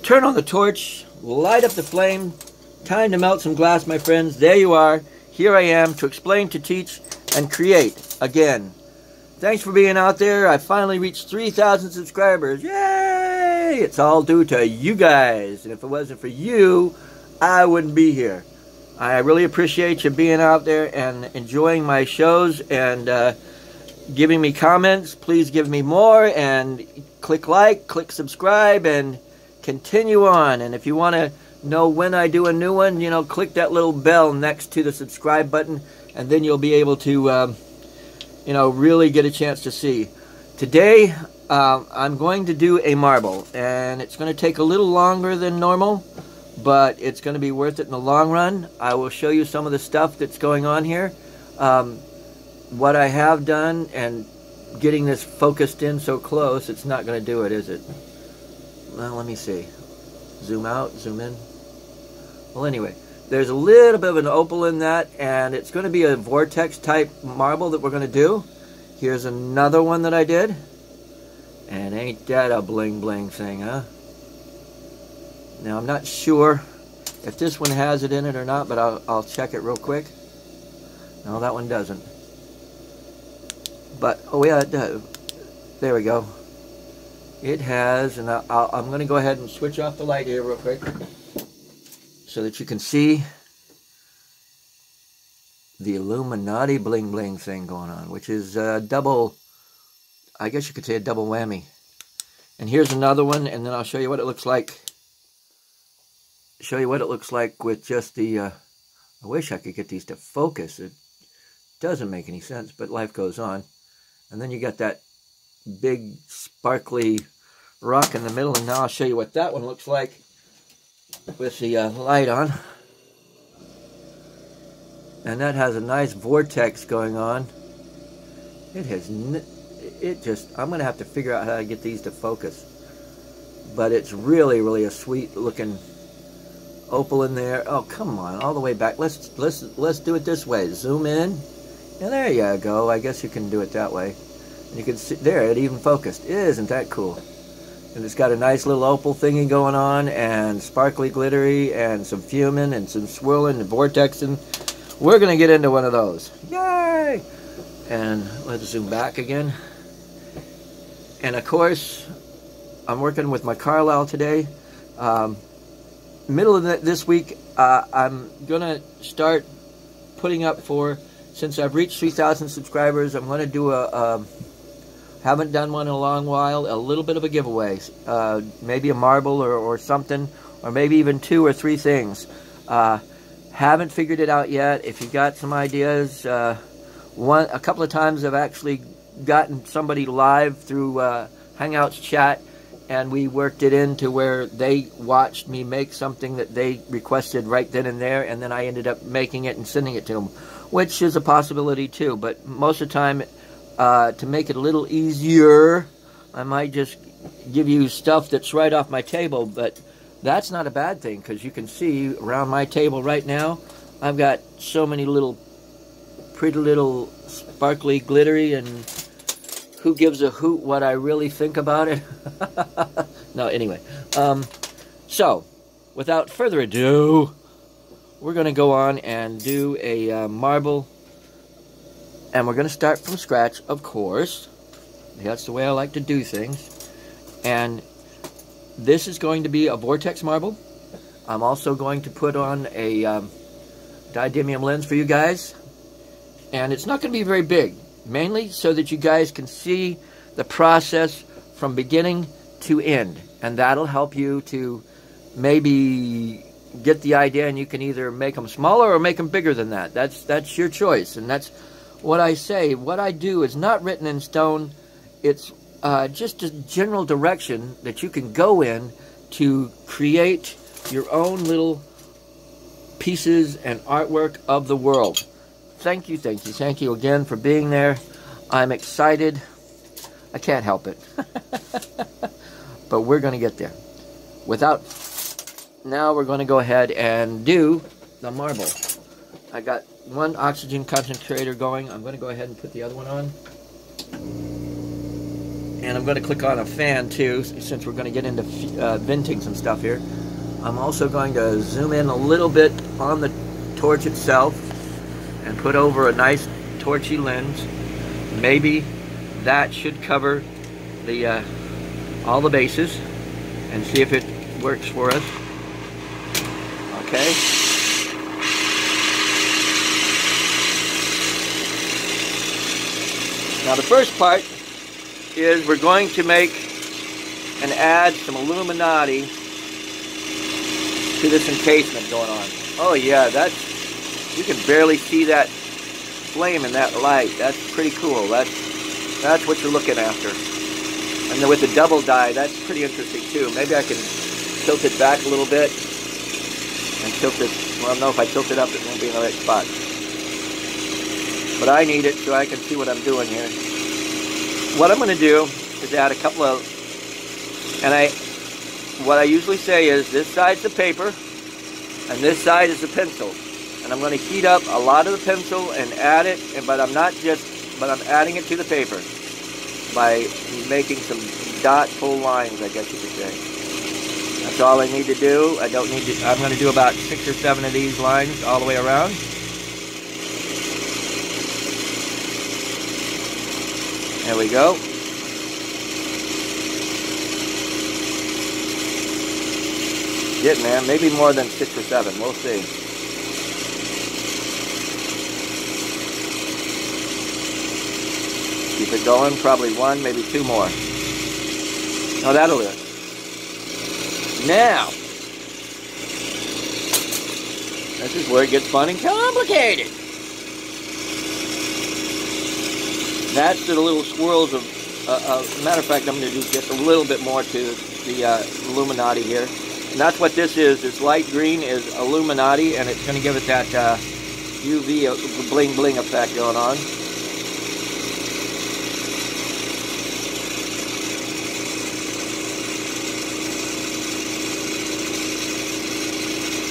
Turn on the torch, light up the flame. Time to melt some glass, my friends. There you are. Here I am to explain, to teach, and create again. Thanks for being out there. I finally reached 3,000 subscribers. Yay! It's all due to you guys. And if it wasn't for you, I wouldn't be here. I really appreciate you being out there and enjoying my shows and giving me comments. Please give me more and click like, click subscribe, and continue on. And if you want to know when I do a new one, you know, click that little bell next to the subscribe button, and then you'll be able to you know, really get a chance to see. Today I'm going to do a marble, and it's going to take a little longer than normal, but it's going to be worth it in the long run. I will show you some of the stuff that's going on here, what I have done, and getting this focused in so close, it's not going to do it, is it? Well, let me see. Zoom out, zoom in. Well, anyway, there's a little bit of an opal in that, and it's going to be a vortex type marble that we're going to do. Here's another one that I did. And ain't that a bling bling thing, huh? Now, I'm not sure if this one has it in it or not, but I'll check it real quick. No, that one doesn't. But, oh yeah, it does. There we go. It has, and I'm going to go ahead and switch off the light here real quick so that you can see the Illuminati bling bling thing going on, which is a double, I guess you could say a double whammy. And here's another one, and then I'll show you what it looks like. Show you what it looks like with just the, I wish I could get these to focus. It doesn't make any sense, but life goes on. And then you got that big sparkly rock in the middle, and now I'll show you what that one looks like with the light on. And that has a nice vortex going on. It has, I'm going to have to figure out how to get these to focus. But it's really, really a sweet looking opal in there. Oh, come on, all the way back. Let's do it this way. Zoom in. And there you go. I guess you can do it that way. And you can see, there, it even focused. Isn't that cool? And it's got a nice little opal thingy going on, and sparkly glittery, and some fuming, and some swirling, and vortexing. We're going to get into one of those. Yay! And let's zoom back again. And of course, I'm working with my Carlisle today. Middle of this week, I'm going to start putting up for, since I've reached 3,000 subscribers, I'm going to do haven't done one in a long while, a little bit of a giveaway. Maybe a marble or something, or maybe even 2 or 3 things. Haven't figured it out yet. If you got some ideas, a couple of times I've actually gotten somebody live through Hangouts chat, and we worked it into where they watched me make something that they requested right then and there, and then I ended up making it and sending it to them, which is a possibility too. But most of the time, to make it a little easier, I might just give you stuff that's right off my table, but that's not a bad thing, because you can see around my table right now, I've got so many little, pretty little sparkly, glittery, and who gives a hoot what I really think about it? No, anyway. So, without further ado, we're going to go on and do a marble. And we're going to start from scratch, of course. That's the way I like to do things. And this is going to be a vortex marble. I'm also going to put on a diadymium lens for you guys. And it's not going to be very big. Mainly so that you guys can see the process from beginning to end. And that'll help you to maybe get the idea, and you can either make them smaller or make them bigger than that. That's your choice. And that's what I say. What I do is not written in stone. It's just a general direction that you can go in to create your own little pieces and artwork of the world. Thank you, thank you, thank you again for being there. I'm excited. I can't help it. But we're going to get there. Now we're going to go ahead and do the marble. I got one oxygen concentrator going. I'm going to go ahead and put the other one on. and I'm going to click on a fan too, since we're going to get into venting some stuff here. I'm also going to zoom in a little bit on the torch itself and put over a nice torchy lens. Maybe that should cover the all the bases, and see if it works for us. Okay. Now the first part is we're going to make and add some Illuminati to this encasement going on. Oh yeah, you can barely see that flame in that light. That's pretty cool. That's what you're looking after. And then with the double dye, that's pretty interesting too. Maybe I can tilt it back a little bit and tilt it. Well, I don't know, if I tilt it up, it won't be in the right spot. But I need it so I can see what I'm doing here. What I'm going to do is add a couple of, what I usually say is this side's the paper and this side is the pencil. And I'm going to heat up a lot of the pencil and add it, but I'm adding it to the paper by making some dot full lines, I guess you could say. That's all I need to do. I'm going to do about 6 or 7 of these lines all the way around. There we go. Getting there. Maybe more than 6 or 7. We'll see. Keep it going. Probably 1, maybe 2 more. Oh, that'll do it. Now, this is where it gets fun and complicated. That's the little swirls of, matter of fact, I'm going to do just a little bit more to the Illuminati here. And that's what this is. This light green is Illuminati, and it's going to give it that UV bling bling effect going on.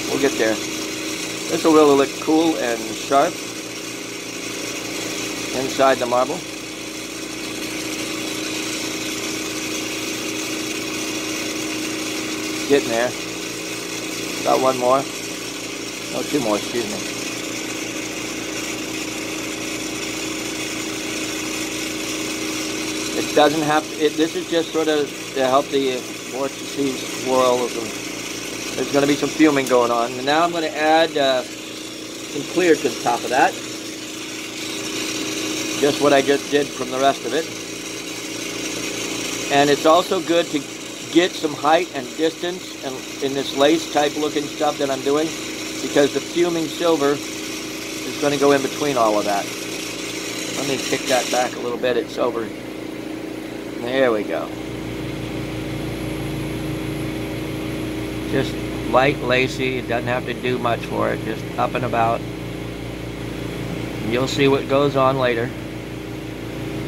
We'll get there. This will really look cool and sharp inside the marble. Getting there. About 1 more. No, 2 more, excuse me. It doesn't have to, this is just sort of to help the vortices swirl. There's going to be some fuming going on. And now I'm going to add some clear to the top of that. Just what I just did from the rest of it. And it's also good to get some height and distance in this lace type looking stuff that I'm doing, because the fuming silver is going to go in between all of that. Let me kick that back a little bit. It's over. There we go. Just light lacy. It doesn't have to do much for it. Just up and about. You'll see what goes on later.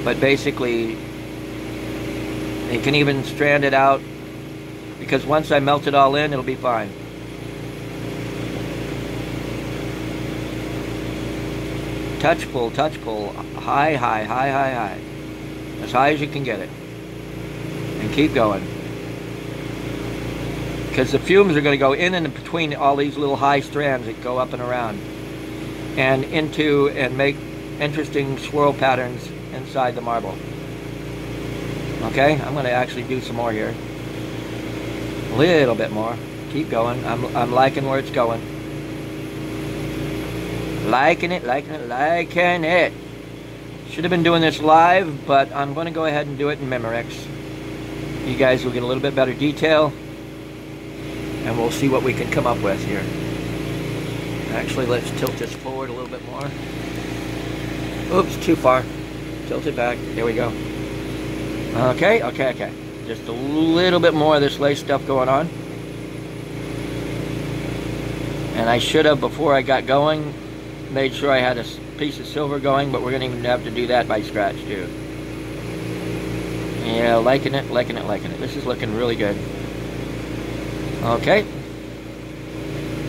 But basically, you can even strand it out, because once I melt it all in, it'll be fine. Touch pull, high, high, high, high, high. As high as you can get it. And keep going. Because the fumes are going to go in and between all these little high strands that go up and around. And into, and make interesting swirl patterns inside the marble. Okay, I'm going to actually do some more here. A little bit more. Keep going. I'm liking where it's going. Liking it, liking it, liking it. Should have been doing this live, but I'm going to go ahead and do it in Memorex. You guys will get a little bit better detail, and we'll see what we can come up with here. Actually, let's tilt this forward a little bit more. Oops, too far. Tilt it back. There we go. Okay, okay, okay. Just a little bit more of this lace stuff going on. And I should have, before I got going, made sure I had a piece of silver going, but we're going to even have to do that by scratch too. Yeah, liking it, liking it, liking it. This is looking really good. Okay.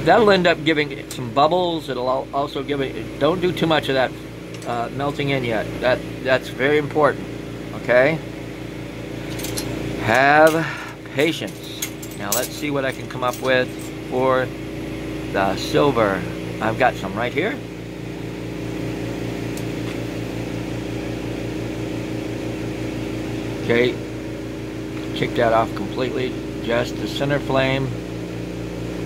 That'll end up giving some bubbles. It'll also give it, don't do too much of that melting in yet. That's very important. Okay. Have patience. Now let's see what I can come up with for the silver. I've got some right here. Okay, kick that off completely. Just the center flame.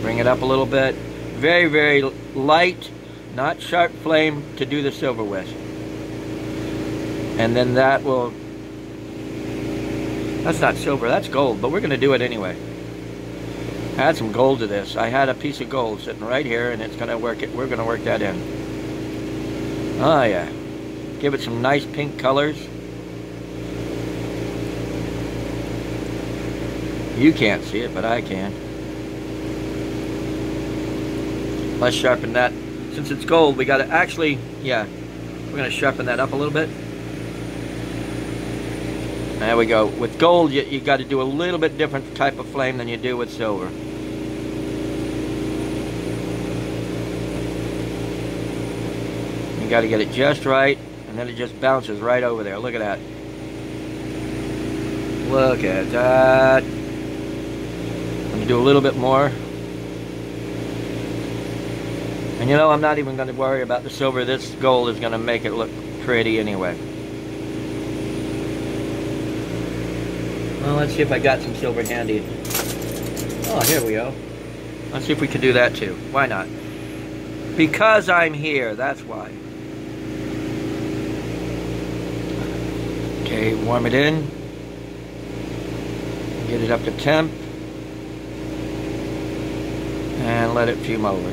Bring it up a little bit. Very, very light, not sharp flame to do the silver with. And then that will... That's not silver, that's gold, but we're going to do it anyway. Add some gold to this. I had a piece of gold sitting right here, and it's going to work. We're going to work that in. Oh yeah. Give it some nice pink colors. You can't see it, but I can. Let's sharpen that. Since it's gold, we got to actually, yeah, we're going to sharpen that up a little bit. There we go. With gold, you got to do a little bit different type of flame than you do with silver. You got to get it just right, and then it just bounces right over there. Look at that. Look at that. Let me do a little bit more. And you know, I'm not even going to worry about the silver. This gold is going to make it look pretty anyway. Well, let's see if I got some silver handy. Oh, here we go. Let's see if we can do that too. Why not? Because I'm here, that's why. Okay, warm it in. Get it up to temp. And let it fume over.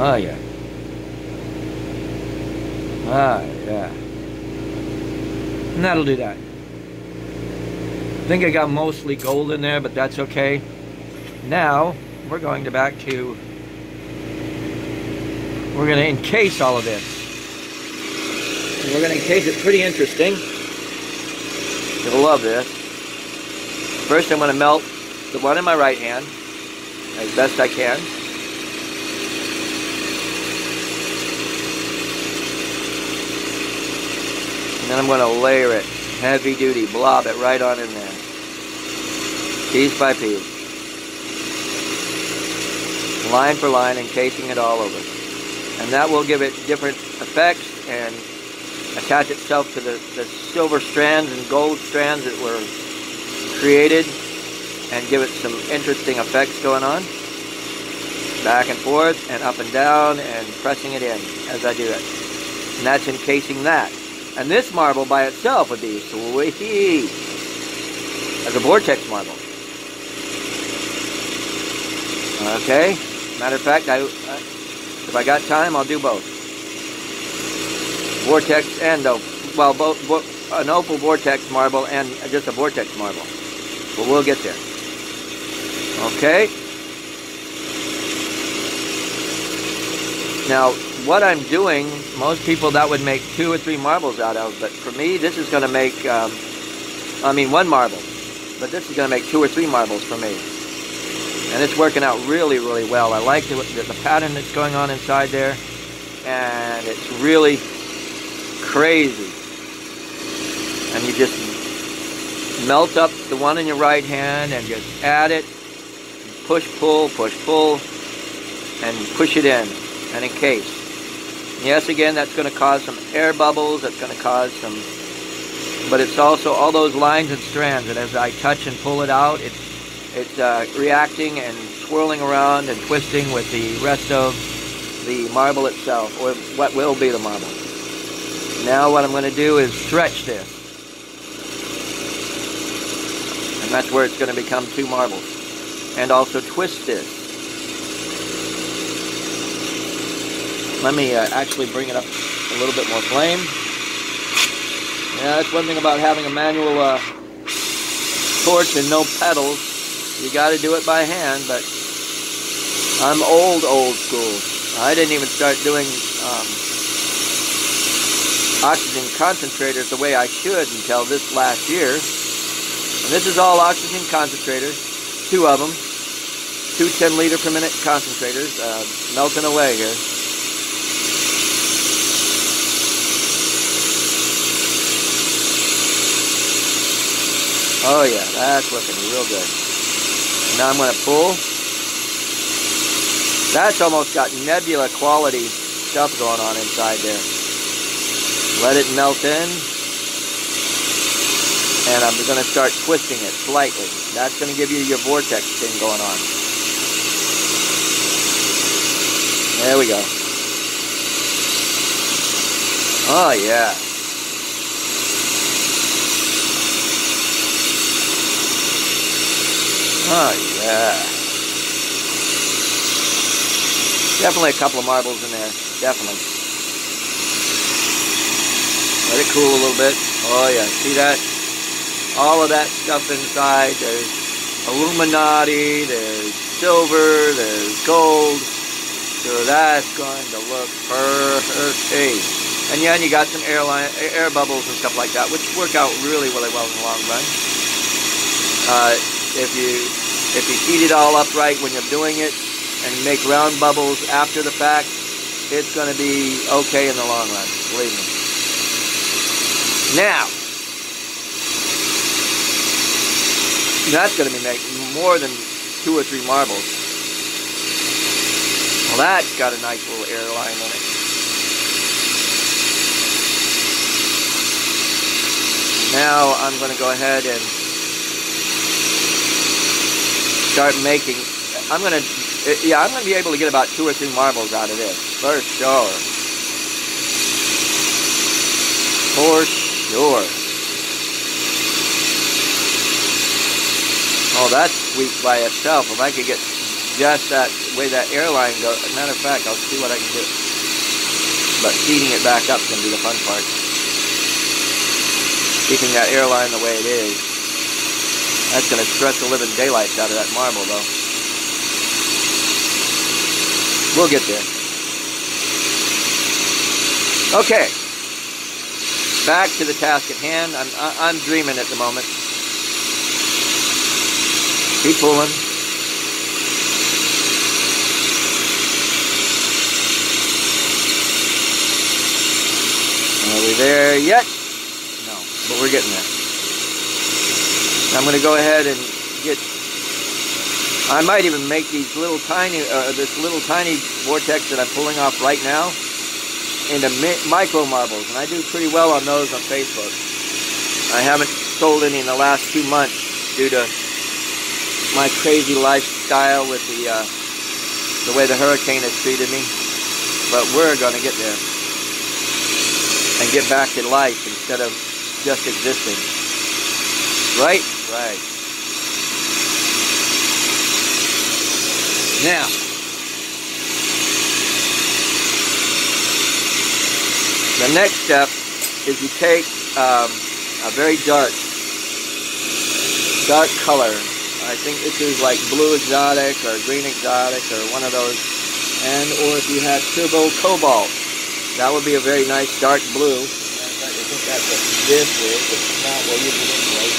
Oh yeah. Ah yeah. And that'll do that. I think I got mostly gold in there, but that's okay. Now we're going to we're going to encase all of this. And we're going to encase it pretty interesting. You'll love this. First I'm going to melt the one in my right hand as best I can. And then I'm going to layer it, heavy duty, blob it right on in there. Piece by piece. Line for line, encasing it all over. And that will give it different effects and attach itself to the silver strands and gold strands that were created and give it some interesting effects going on. Back and forth and up and down and pressing it in as I do it. And that's encasing that. And this marble by itself would be sweet as a vortex marble. Okay. Matter of fact, if I got time, I'll do both. Vortex and well, both an opal vortex marble and just a vortex marble. But we'll get there. Okay. Now, what I'm doing, most people that would make 2 or 3 marbles out of, but for me, this is going to make, one marble. But this is going to make 2 or 3 marbles for me. And it's working out really, really well. I like the pattern that's going on inside there. And it's really crazy. And you just melt up the one in your right hand and just add it. Push, pull, and push it in and encase. Yes, again, that's going to cause some air bubbles. That's going to cause some, but it's also all those lines and strands. And as I touch and pull it out, it's reacting and swirling around and twisting with the rest of the marble itself, or what will be the marble. Now what I'm going to do is stretch this. And that's where it's going to become 2 marbles. And also twist this. Let me actually bring it up a little bit more flame. Yeah, that's one thing about having a manual torch and no pedals. You got to do it by hand, but I'm old school. I didn't even start doing oxygen concentrators the way I should until this last year. And this is all oxygen concentrators, 2 of them, 2 10-liter per minute concentrators, melting away here. Oh yeah, that's looking real good. Now I'm going to pull. That's almost got nebula quality stuff going on inside there. Let it melt in. And I'm going to start twisting it slightly. That's going to give you your vortex thing going on. There we go. Oh yeah. Oh yeah. Definitely a couple of marbles in there. Definitely. Let it cool a little bit. Oh yeah. See that? All of that stuff inside. There's Illuminati. There's silver. There's gold. So that's going to look perfect. And yeah, and you got some air bubbles and stuff like that, which work out really, really well in the long run. If you heat it all up right when you're doing it and make round bubbles after the fact, it's going to be okay in the long run, believe me. Now, that's going to be making more than 2 or 3 marbles. Well, that's got a nice little airline in it. Now I'm going to go ahead and start making. I'm going to be able to get about 2 or 3 marbles out of this for sure. For sure. Oh, that's sweet by itself. If I could get just that way that airline goes. As a matter of fact, I'll see what I can do. But feeding it back up is going to be the fun part. Keeping that airline the way it is. That's going to stress the living daylights out of that marble, though. We'll get there. Okay. Back to the task at hand. I'm dreaming at the moment. Keep pulling. Are we there yet? No, but we're getting there. I'm going to go ahead and get. I might even make these little tiny, this little tiny vortex that I'm pulling off right now into micro marbles, and I do pretty well on those on Facebook. I haven't sold any in the last 2 months due to my crazy lifestyle with the way the hurricane has treated me, but we're going to get there and get back to life instead of just existing. Right? Right. Now, the next step is you take a very dark color. I think this is like blue exotic or green exotic or one of those, or if you had turbo cobalt, that would be a very nice dark blue. I think that's what this is. If not, we'll use it anyway.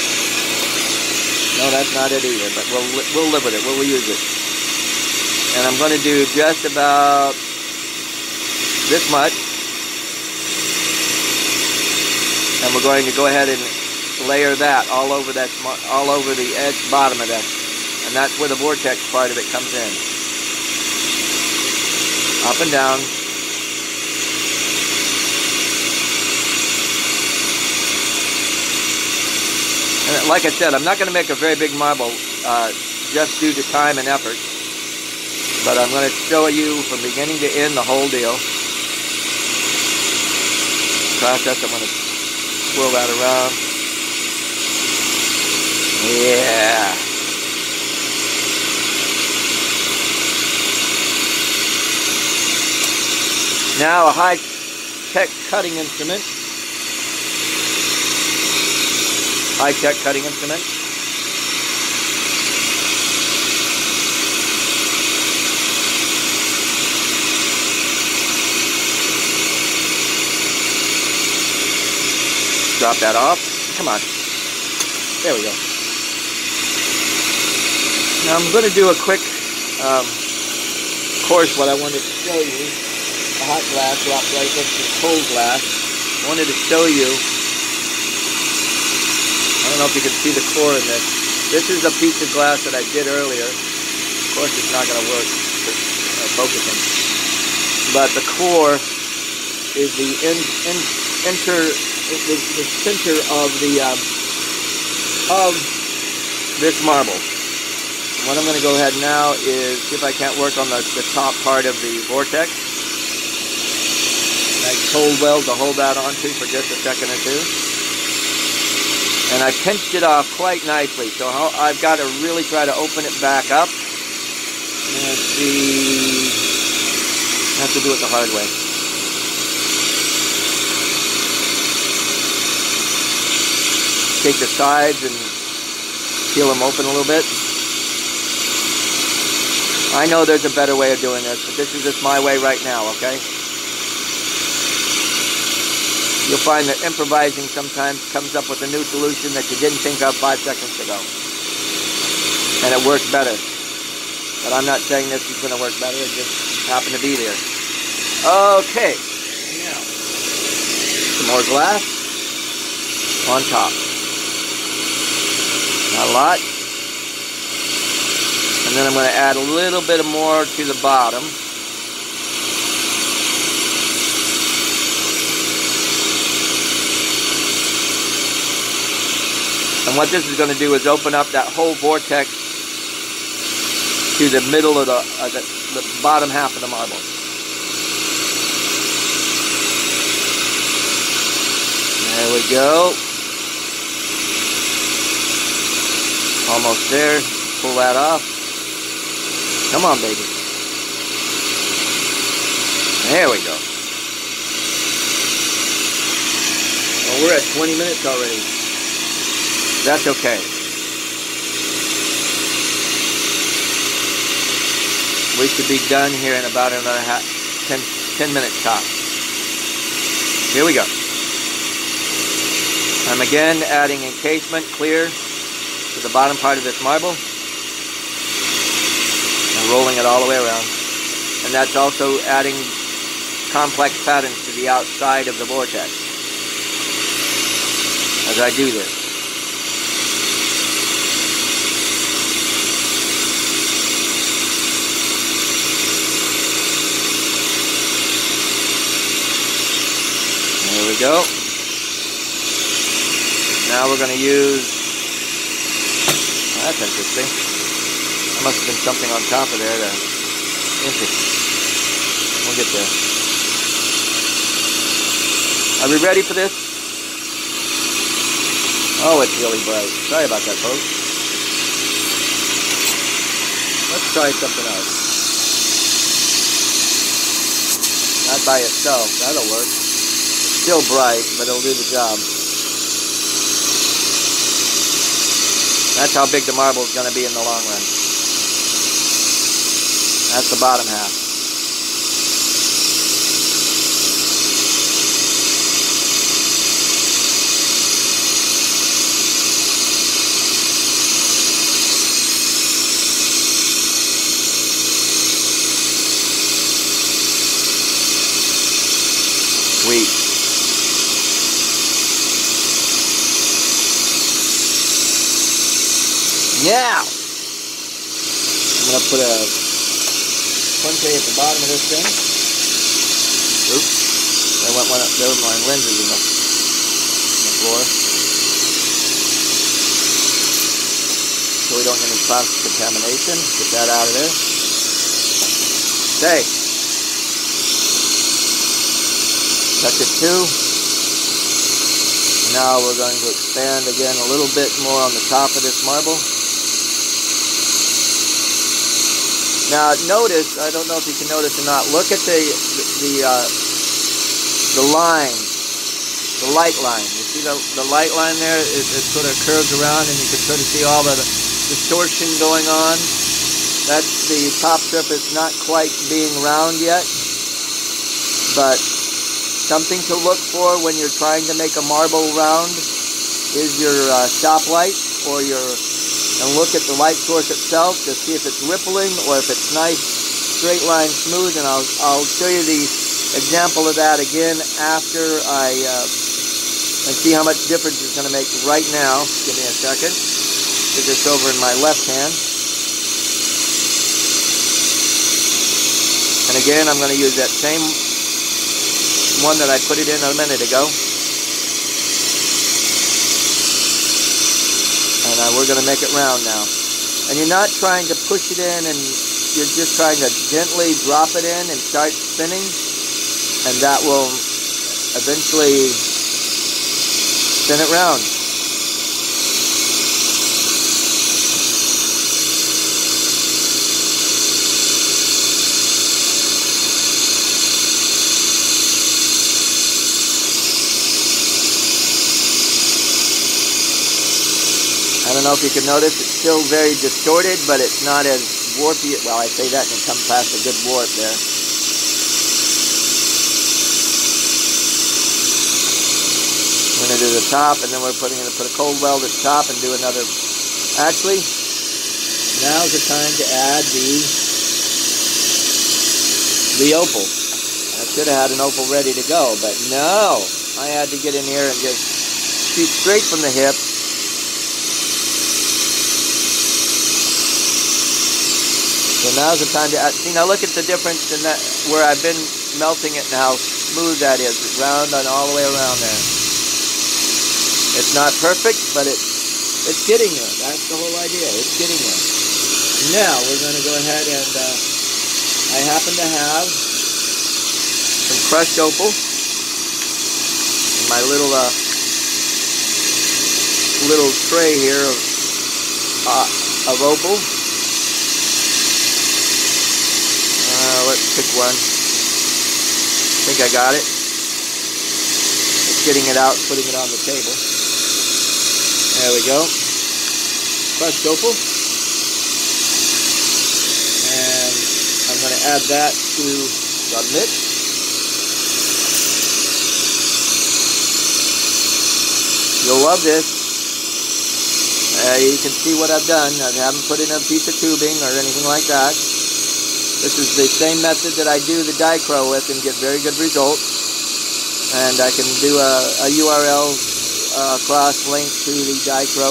No, that's not it either, but we'll live with it. We'll use it. And I'm going to do just about this much. And we're going to go ahead and layer that all over the edge, bottom of that. And that's where the vortex part of it comes in. Up and down. And like I said, I'm not going to make a very big marble just due to time and effort. But I'm going to show you from beginning to end the whole deal. Process, I'm going to swirl that around. Yeah. Now a high-tech cutting instrument. High-tech cutting instrument. Drop that off. Come on. There we go. Now I'm going to do a quick course. What I wanted to show you, a hot glass dropped right next to the cold glass. I wanted to show you. I don't know if you can see the core in this. This is a piece of glass that I did earlier. Of course, it's not going to work for focusing. But the core is the the center of this marble. And what I'm going to go ahead now is see if I can't work on the top part of the vortex. Nice cold weld to hold that onto for just a second or two. And I pinched it off quite nicely, so I've got to really try to open it back up. And see, I have to do it the hard way. Take the sides and peel them open a little bit. I know there's a better way of doing this, but this is just my way right now, okay? You'll find that improvising sometimes comes up with a new solution that you didn't think of 5 seconds ago. And it works better. But I'm not saying this is going to work better, it just happened to be there. Okay. Now, some more glass on top. Not a lot. And then I'm going to add a little bit more to the bottom. And what this is going to do is open up that whole vortex to the middle of the bottom half of the marble. There we go. Almost there. Pull that off. Come on, baby. There we go. Well, we're at 20 minutes already. That's okay. We should be done here in about another 10 minutes top. Here we go. I'm again adding encasement clear to the bottom part of this marble and rolling it all the way around. And that's also adding complex patterns to the outside of the vortex as I do this. There we go. Now we're going to use, that's interesting. There must have been something on top of there. Interesting. We'll get there. Are we ready for this? Oh, it's really bright. Sorry about that, folks. Let's try something else. Not by itself. That'll work. Still bright, but it'll do the job. That's how big the marble is going to be in the long run. That's the bottom half. Sweet. Now, I'm going to put a punchy at the bottom of this thing. Oops. There went one up there with my lenses in the floor. So we don't get any plastic contamination. Get that out of there. Okay. Touch it too. Now we're going to expand again a little bit more on the top of this marble. Now notice, I don't know if you can notice or not, look at the line, the light line. You see the light line there? It sort of curves around and you can sort of see all the distortion going on. That's the top surface not quite being round yet, but something to look for when you're trying to make a marble round is your stop light or your, and look at the light source itself to see if it's rippling or if it's nice, straight line, smooth. And I'll show you the example of that again after I And see how much difference it's going to make right now. Give me a second. Put this over in my left hand. And again, I'm going to use that same one that I put it in a minute ago. And we're going to make it round now. And you're not trying to push it in, and you're just trying to gently drop it in and start spinning. And that will eventually spin it round. I don't know if you can notice, it's still very distorted, but it's not as warpy. Well, I say that and it comes past a good warp there. We're going to do the top, and then we're going to put a cold weld at the top and do another. Actually, now's the time to add the opal. I should have had an opal ready to go, but no. I had to get in here and just shoot straight from the hip. So now's the time to add. See, now look at the difference in that, where I've been melting it and how smooth that is. It's round and all the way around there. It's not perfect, but it's getting there. That's the whole idea. It's getting there. Now we're going to go ahead and I happen to have some crushed opal in my little tray here of opal. Let's pick one. I think I got it. Just getting it out, putting it on the table. There we go. Crushed opal. And I'm going to add that to the mix. You'll love this. You can see what I've done. I haven't put in a piece of tubing or anything like that. This is the same method that I do the dichro with and get very good results. And I can do a URL cross link to the dichro.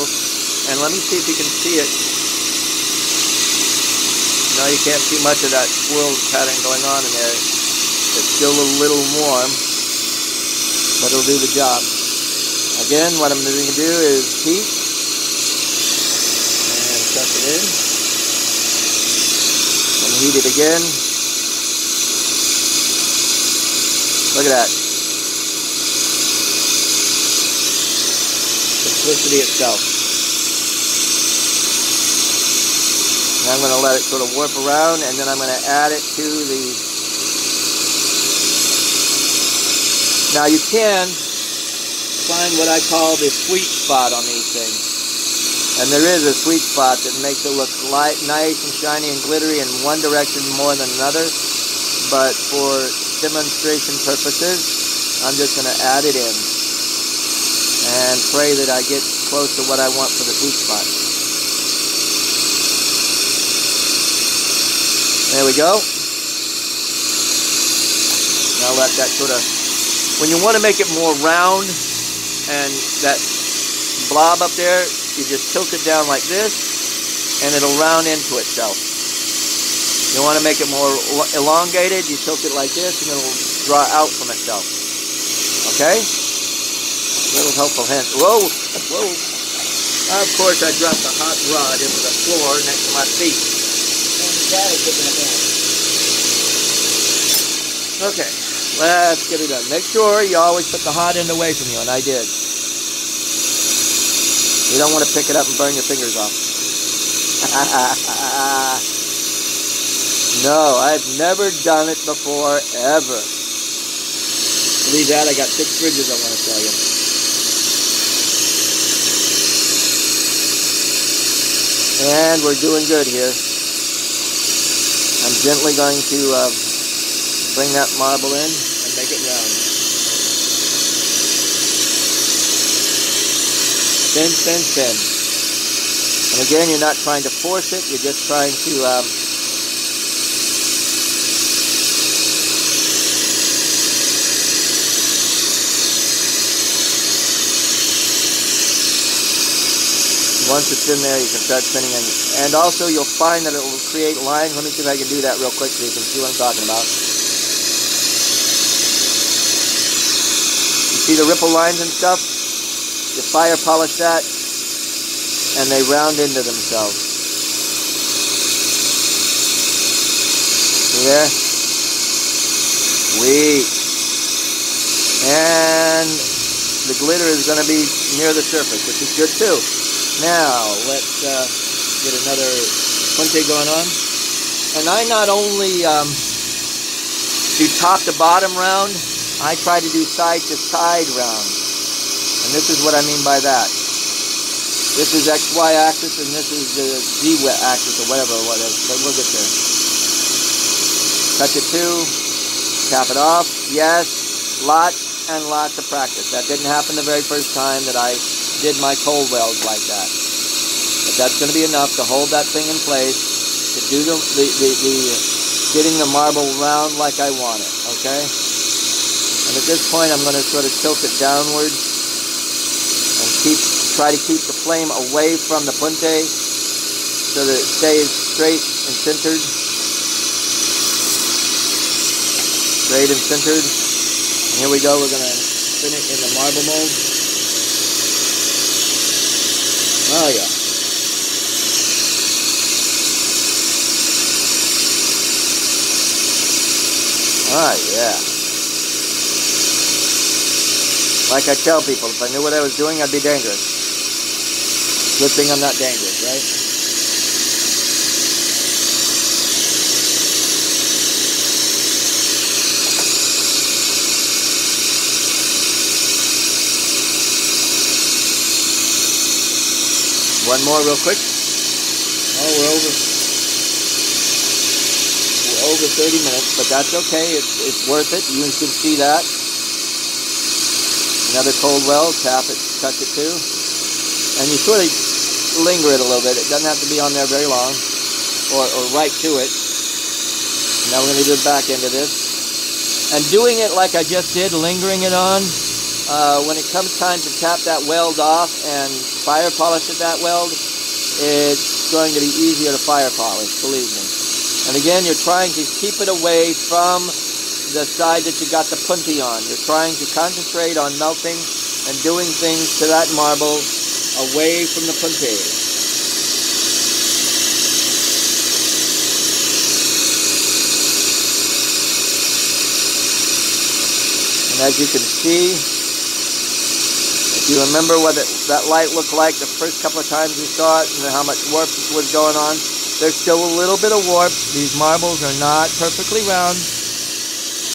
And let me see if you can see it. No, you can't see much of that swirl pattern going on in there. It's still a little warm, but it'll do the job. Again, what I'm going to do is heat and suck it in. And heat it again. Look at that. Simplicity itself. And I'm going to let it sort of warp around, and then I'm going to add it to the... Now you can find what I call the sweet spot on these things. And there is a sweet spot that makes it look nice and shiny and glittery in one direction more than another. But for demonstration purposes, I'm just going to add it in and pray that I get close to what I want for the sweet spot. There we go. Now let that sort of... When you want to make it more round and that blob up there, you just tilt it down like this, and it'll round into itself. You want to make it more elongated, you tilt it like this, and it'll draw out from itself. Okay? A little helpful hint. Whoa! Whoa! Of course, I dropped the hot rod into the floor next to my feet. And the cat is picking it down. Okay, let's get it done. Make sure you always put the hot end away from you, and I did. You don't want to pick it up and burn your fingers off. No, I've never done it before, ever. Believe that, I got 6 fridges I want to sell you. And we're doing good here. I'm gently going to bring that marble in and make it round. Spin, spin, spin. And again, you're not trying to force it, you're just trying to Once it's in there, you can start spinning. And also, you'll find that it will create lines. Let me see if I can do that real quick so you can see what I'm talking about. You see the ripple lines and stuff? You fire polish that, and they round into themselves. See there? Sweet. And the glitter is going to be near the surface, which is good too. Now, let's get another punte going on. And I not only do top to bottom round, I try to do side to side round. And this is what I mean by that. This is XY axis and this is the Z axis or whatever it is, but we'll get there. Touch it too, tap it off, yes, lots and lots of practice. That didn't happen the very first time that I did my cold welds like that. But that's going to be enough to hold that thing in place, to do the getting the marble round like I want it, okay? And at this point I'm going to sort of tilt it downward and try to keep the flame away from the punte so that it stays straight and centered. Straight and centered. And here we go, we're going to spin it in the marble mold. Oh yeah. Oh yeah. Like I tell people, if I knew what I was doing, I'd be dangerous. Good thing I'm not dangerous, right? One more real quick. Oh, we're over 30 minutes, but that's okay. It's worth it. You can see that. Another cold weld, tap it, touch it too. And you sort of linger it a little bit. It doesn't have to be on there very long, or right to it. Now we're going to do the back end of this. And doing it like I just did, lingering it on, when it comes time to tap that weld off and fire polish at that weld, it's going to be easier to fire polish, believe me. And again, you're trying to keep it away from the side that you got the punty on. You're trying to concentrate on melting and doing things to that marble away from the punty. And as you can see, if you remember what that light looked like the first couple of times you saw it and how much warp was going on, there's still a little bit of warp. These marbles are not perfectly round.